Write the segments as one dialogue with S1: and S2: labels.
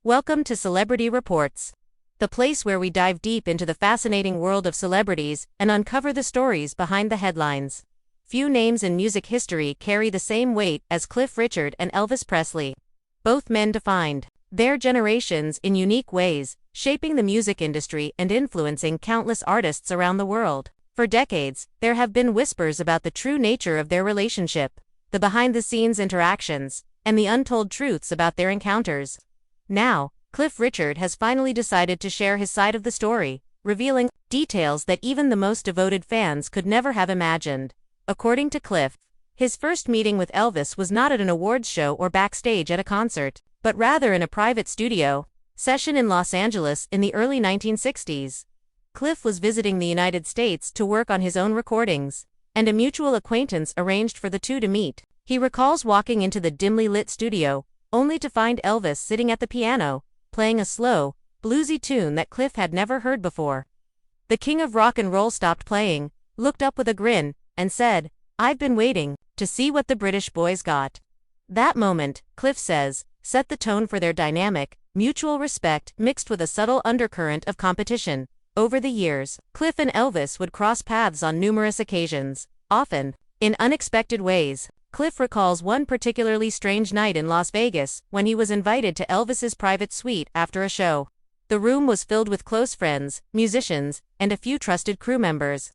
S1: Welcome to Celebrity Reports, the place where we dive deep into the fascinating world of celebrities and uncover the stories behind the headlines. Few names in music history carry the same weight as Cliff Richard and Elvis Presley. Both men defined their generations in unique ways, shaping the music industry and influencing countless artists around the world. For decades, there have been whispers about the true nature of their relationship, the behind-the-scenes interactions, and the untold truths about their encounters. Now, Cliff Richard has finally decided to share his side of the story, revealing details that even the most devoted fans could never have imagined. According to Cliff, his first meeting with Elvis was not at an awards show or backstage at a concert, but rather in a private studio session in Los Angeles in the early 1960s. Cliff was visiting the United States to work on his own recordings, and a mutual acquaintance arranged for the two to meet. He recalls walking into the dimly lit studio, only to find Elvis sitting at the piano, playing a slow, bluesy tune that Cliff had never heard before. The king of rock and roll stopped playing, looked up with a grin, and said, "I've been waiting to see what the British boys got." That moment, Cliff says, set the tone for their dynamic, mutual respect mixed with a subtle undercurrent of competition. Over the years, Cliff and Elvis would cross paths on numerous occasions, often in unexpected ways. Cliff recalls one particularly strange night in Las Vegas when he was invited to Elvis's private suite after a show. The room was filled with close friends, musicians, and a few trusted crew members.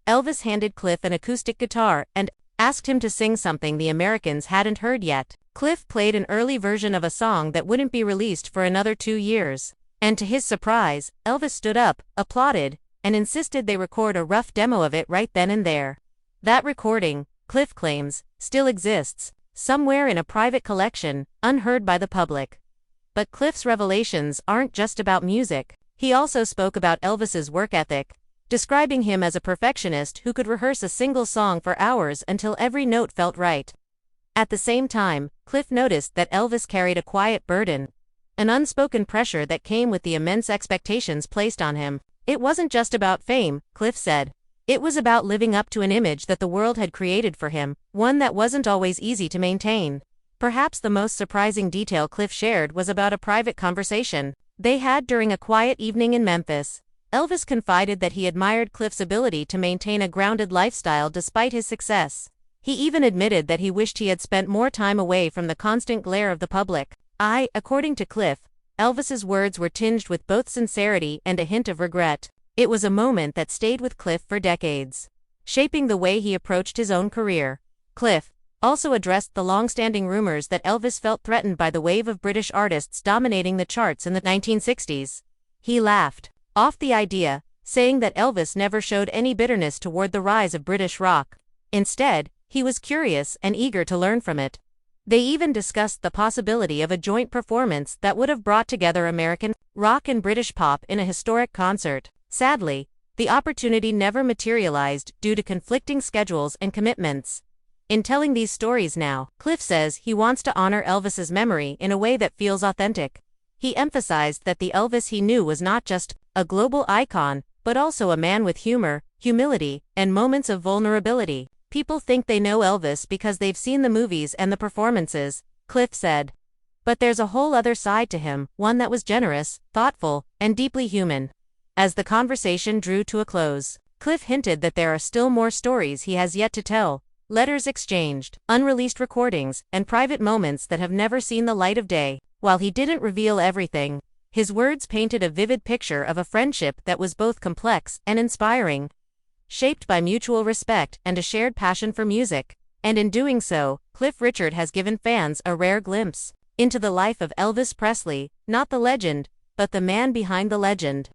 S1: Elvis handed Cliff an acoustic guitar and asked him to sing something the Americans hadn't heard yet. Cliff played an early version of a song that wouldn't be released for another 2 years. And to his surprise, Elvis stood up, applauded, and insisted they record a rough demo of it right then and there. That recording, Cliff claims, still exists, somewhere in a private collection, unheard by the public. But Cliff's revelations aren't just about music. He also spoke about Elvis's work ethic, describing him as a perfectionist who could rehearse a single song for hours until every note felt right. At the same time, Cliff noticed that Elvis carried a quiet burden, an unspoken pressure that came with the immense expectations placed on him. It wasn't just about fame, Cliff said. It was about living up to an image that the world had created for him, one that wasn't always easy to maintain. Perhaps the most surprising detail Cliff shared was about a private conversation they had during a quiet evening in Memphis. Elvis confided that he admired Cliff's ability to maintain a grounded lifestyle despite his success. He even admitted that he wished he had spent more time away from the constant glare of the public. According to Cliff, Elvis's words were tinged with both sincerity and a hint of regret. It was a moment that stayed with Cliff for decades, shaping the way he approached his own career. Cliff also addressed the long-standing rumors that Elvis felt threatened by the wave of British artists dominating the charts in the 1960s. He laughed off the idea, saying that Elvis never showed any bitterness toward the rise of British rock. Instead, he was curious and eager to learn from it. They even discussed the possibility of a joint performance that would have brought together American rock and British pop in a historic concert. Sadly, the opportunity never materialized due to conflicting schedules and commitments. In telling these stories now, Cliff says he wants to honor Elvis's memory in a way that feels authentic. He emphasized that the Elvis he knew was not just a global icon, but also a man with humor, humility, and moments of vulnerability. People think they know Elvis because they've seen the movies and the performances, Cliff said. But there's a whole other side to him, one that was generous, thoughtful, and deeply human. As the conversation drew to a close, Cliff hinted that there are still more stories he has yet to tell, letters exchanged, unreleased recordings, and private moments that have never seen the light of day. While he didn't reveal everything, his words painted a vivid picture of a friendship that was both complex and inspiring, shaped by mutual respect and a shared passion for music. And in doing so, Cliff Richard has given fans a rare glimpse into the life of Elvis Presley, not the legend, but the man behind the legend.